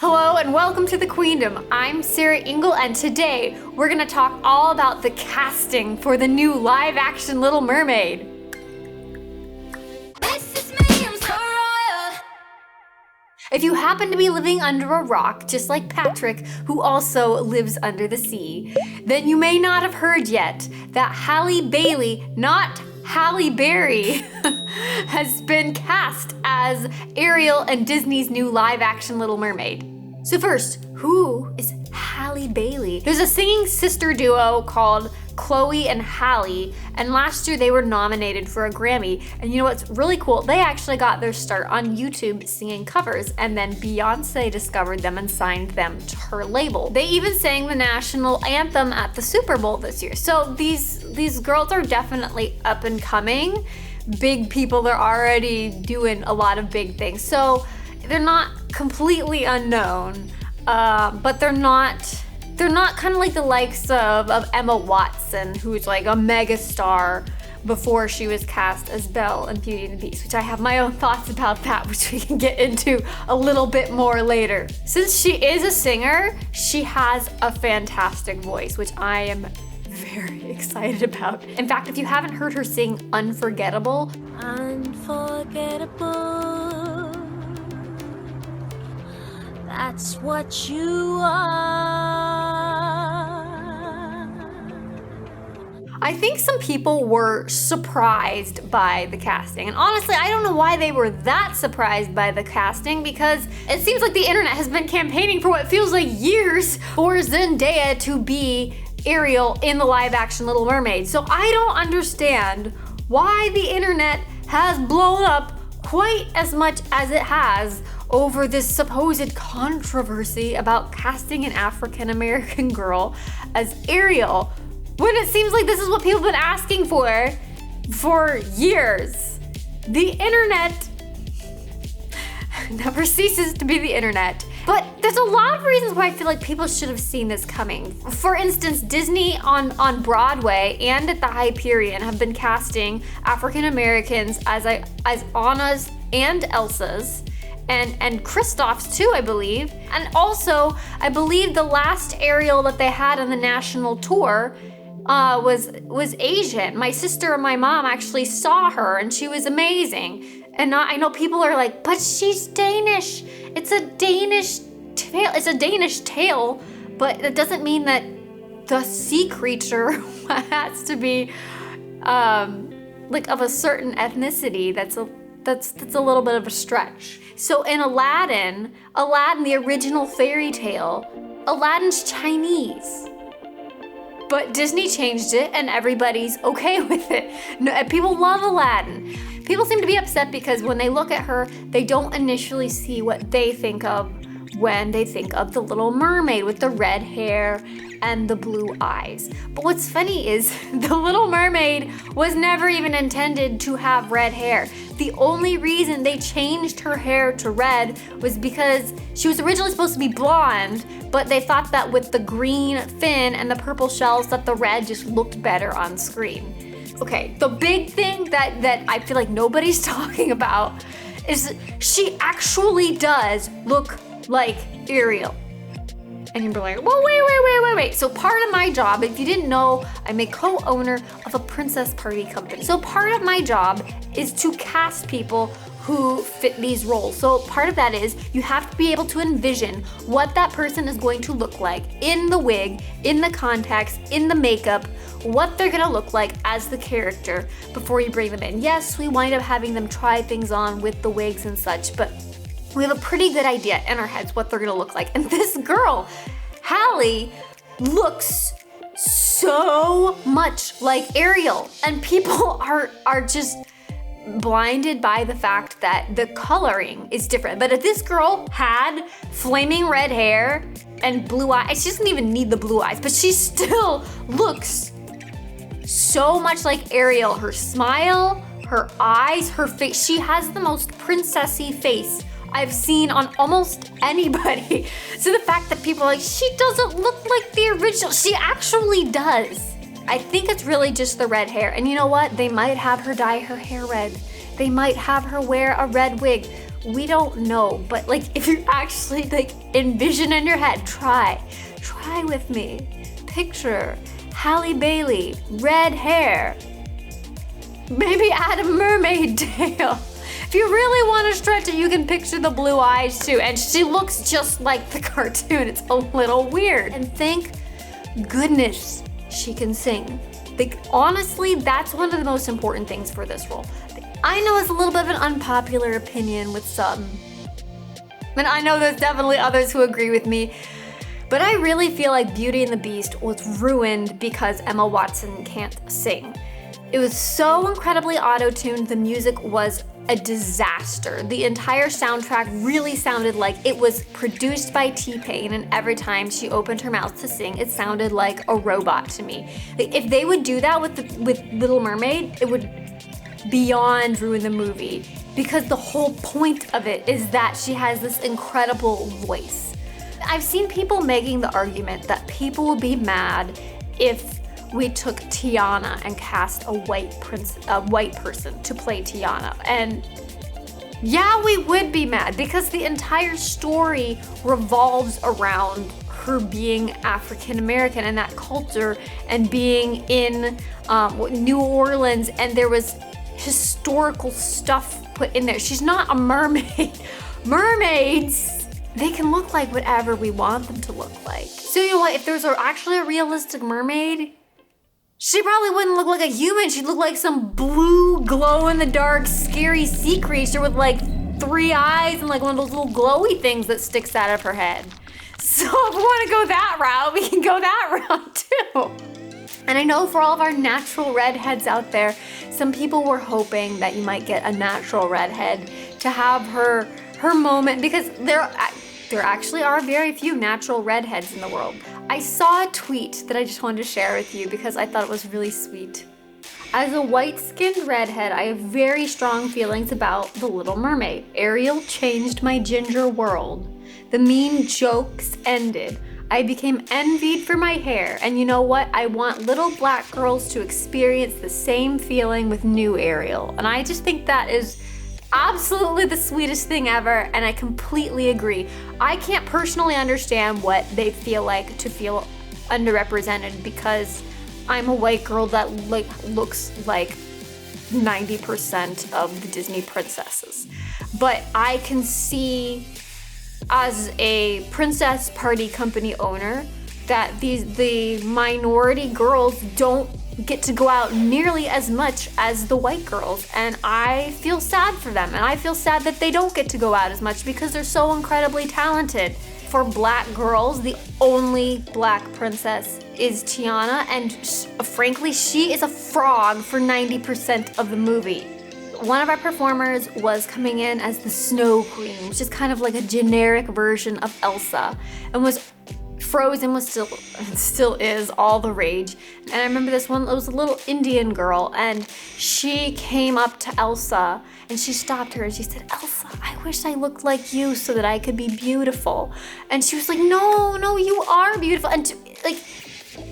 Hello and welcome to the Queendom. I'm Sarah Engel and today we're gonna talk all about the casting for the new live-action Little Mermaid. If you happen to be living under a rock, just like Patrick, who also lives under the sea, then you may not have heard yet that Halle Bailey, not Halle Berry, has been cast as Ariel in Disney's new live-action Little Mermaid. So first, who is Halle Bailey? There's a singing sister duo called Chloe and Halle, and last year they were nominated for a Grammy. And you know what's really cool? They actually got their start on YouTube singing covers, and then Beyonce discovered them and signed them to her label. They even sang the national anthem at the Super Bowl this year. So these girls are definitely up and coming. Big people, they're already doing a lot of big things. So they're not completely unknown, but they're not kind of like the likes of Emma Watson, who's like a mega star before she was cast as Belle in Beauty and the Beast, which I have my own thoughts about that, which we can get into a little bit more later. Since she is a singer, she has a fantastic voice, which I am very excited about. In fact, if you haven't heard her sing Unforgettable, that's what you are. I think some people were surprised by the casting. And honestly, I don't know why they were that surprised by the casting, because it seems like the internet has been campaigning for what feels like years for Zendaya to be Ariel in the live-action Little Mermaid. So I don't understand why the internet has blown up quite as much as it has over this supposed controversy about casting an African-American girl as Ariel, when it seems like this is what people have been asking for years. The internet never ceases to be the internet. But there's a lot of reasons why I feel like people should have seen this coming. For instance, Disney on Broadway and at the Hyperion have been casting African Americans as Anna's and Elsa's, and Kristoff's too, I believe. And also, I believe the last Ariel that they had on the national tour was Asian. My sister and my mom actually saw her, and she was amazing. And I know people are like, but she's Danish. It's a Danish tale. It's a Danish tale, but it doesn't mean that the sea creature has to be like of a certain ethnicity. That's a little bit of a stretch. So in Aladdin, the original fairy tale, Aladdin's Chinese. But Disney changed it and everybody's okay with it. No, people love Aladdin. People seem to be upset because when they look at her, they don't initially see what they think of when they think of the Little Mermaid with the red hair and the blue eyes. But what's funny is the Little Mermaid was never even intended to have red hair. The only reason they changed her hair to red was because she was originally supposed to be blonde, but they thought that with the green fin and the purple shells that the red just looked better on screen. Okay, the big thing that I feel like nobody's talking about is she actually does look like Ariel. And you're like, well, wait. So part of my job, if you didn't know, I'm a co-owner of a princess party company. So part of my job is to cast people who fit these roles. So part of that is you have to be able to envision what that person is going to look like in the wig, in the contacts, in the makeup, what they're gonna look like as the character before you bring them in. Yes, we wind up having them try things on with the wigs and such, but we have a pretty good idea in our heads what they're gonna look like. And this girl, Halle, looks so much like Ariel. And people are just blinded by the fact that the coloring is different. But if this girl had flaming red hair and blue eyes, she doesn't even need the blue eyes, but she still looks so much like Ariel. Her smile, her eyes, her face, she has the most princessy face I've seen on almost anybody. So the fact that people are like, she doesn't look like the original, she actually does. I think it's really just the red hair. And you know what? They might have her dye her hair red. They might have her wear a red wig. We don't know, but like if you actually like envision in your head, try with me. Picture Halle Bailey, red hair, maybe add a mermaid tail. If you really want to stretch it, you can picture the blue eyes too, and she looks just like the cartoon. It's a little weird. And thank goodness she can sing. Like, honestly, that's one of the most important things for this role. I know it's a little bit of an unpopular opinion with some, and I know there's definitely others who agree with me, but I really feel like Beauty and the Beast was ruined because Emma Watson can't sing. It was so incredibly auto-tuned, the music was a disaster. The entire soundtrack really sounded like it was produced by T-Pain, and every time she opened her mouth to sing, it sounded like a robot to me. Like, if they would do that with Little Mermaid, it would beyond ruin the movie, because the whole point of it is that she has this incredible voice. I've seen people making the argument that people would be mad if we took Tiana and cast a white person to play Tiana. And yeah, we would be mad because the entire story revolves around her being African American and that culture, and being in New Orleans, and there was historical stuff put in there. She's not a mermaid. Mermaids, they can look like whatever we want them to look like. So you know what, if there's actually a realistic mermaid, she probably wouldn't look like a human. She'd look like some blue, glow-in-the-dark, scary sea creature with like 3 eyes and like one of those little glowy things that sticks out of her head. So if we want to go that route, we can go that route too. And I know for all of our natural redheads out there, some people were hoping that you might get a natural redhead to have her moment, because there actually are very few natural redheads in the world. I saw a tweet that I just wanted to share with you because I thought it was really sweet. As a white-skinned redhead, I have very strong feelings about The Little Mermaid. Ariel changed my ginger world. The mean jokes ended. I became envied for my hair, and you know what? I want little black girls to experience the same feeling with new Ariel. And I just think that is absolutely the sweetest thing ever, and I completely agree. I can't personally understand what they feel like to feel underrepresented, because I'm a white girl that like looks like 90% of the Disney princesses. But I can see, as a princess party company owner, that the minority girls don't get to go out nearly as much as the white girls, and I feel sad for them, and I feel sad that they don't get to go out as much because they're so incredibly talented. For black girls, the only black princess is Tiana, and frankly, she is a frog for 90% of the movie. One of our performers was coming in as the Snow Queen, which is kind of like a generic version of Elsa, and Frozen was still is all the rage. And I remember this one, it was a little Indian girl, and she came up to Elsa and she stopped her and she said, "Elsa, I wish I looked like you so that I could be beautiful." And she was like, no, you are beautiful. And like,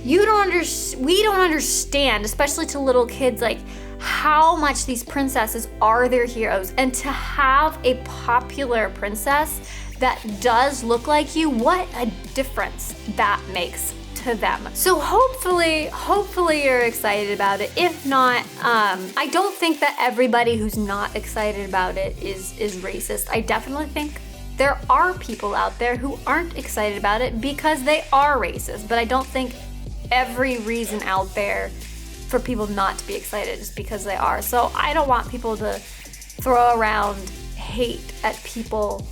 we don't understand, especially to little kids, like how much these princesses are their heroes. And to have a popular princess that does look like you, what a difference that makes to them. So hopefully you're excited about it. If not, I don't think that everybody who's not excited about it is racist. I definitely think there are people out there who aren't excited about it because they are racist, but I don't think every reason out there for people not to be excited is because they are. So I don't want people to throw around hate at people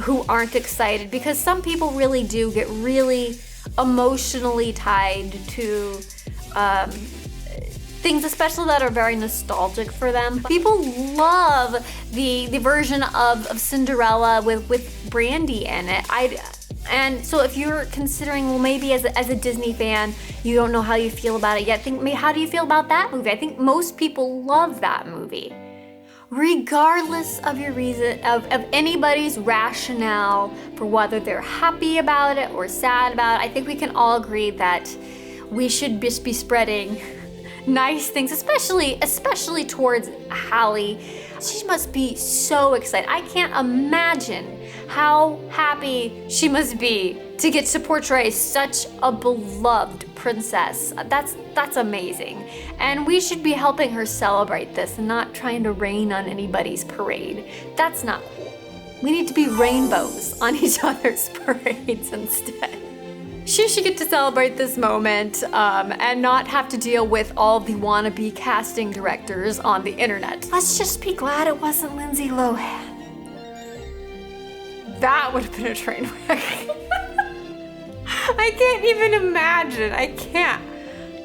who aren't excited, because some people really do get really emotionally tied to things, especially that are very nostalgic for them. People love the version of Cinderella with Brandy in it. And so if you're considering, well, maybe as a Disney fan, you don't know how you feel about it yet, how do you feel about that movie? I think most people love that movie. Regardless of your reason, of anybody's rationale for whether they're happy about it or sad about it, I think we can all agree that we should just be spreading nice things, especially towards Halle. She must be so excited. I can't imagine how happy she must be to get to portray such a beloved princess. That's amazing. And we should be helping her celebrate this and not trying to rain on anybody's parade. That's not cool. We need to be rainbows on each other's parades instead. She should get to celebrate this moment and not have to deal with all the wannabe casting directors on the internet. Let's just be glad it wasn't Lindsay Lohan. That would have been a train wreck. I can't even imagine. I can't.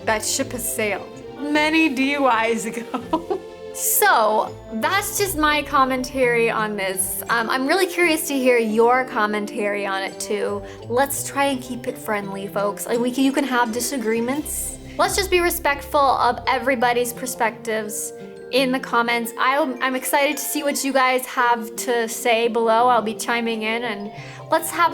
That ship has sailed many DUIs ago. So that's just my commentary on this. I'm really curious to hear your commentary on it too. Let's try and keep it friendly, folks. Like you can have disagreements. Let's just be respectful of everybody's perspectives in the comments. I'm excited to see what you guys have to say below. I'll be chiming in, and let's have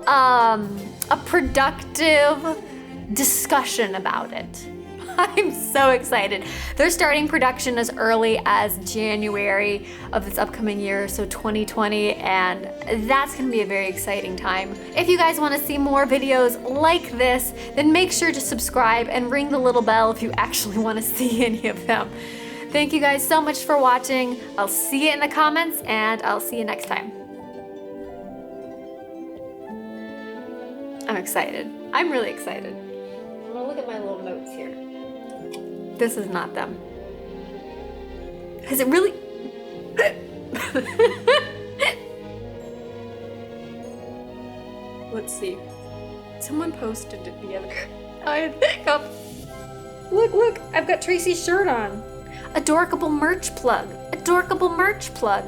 a productive discussion about it. I'm so excited. They're starting production as early as January of this upcoming year, so 2020, and that's gonna be a very exciting time. If you guys wanna see more videos like this, then make sure to subscribe and ring the little bell if you actually wanna see any of them. Thank you guys so much for watching. I'll see you in the comments, and I'll see you next time. I'm excited. I'm really excited. I'm gonna look at my little notes here. This is not them. Is it really? Let's see. Someone posted it the other. I think look, I've got Tracy's shirt on. Adorkable merch plug. Adorkable merch plug.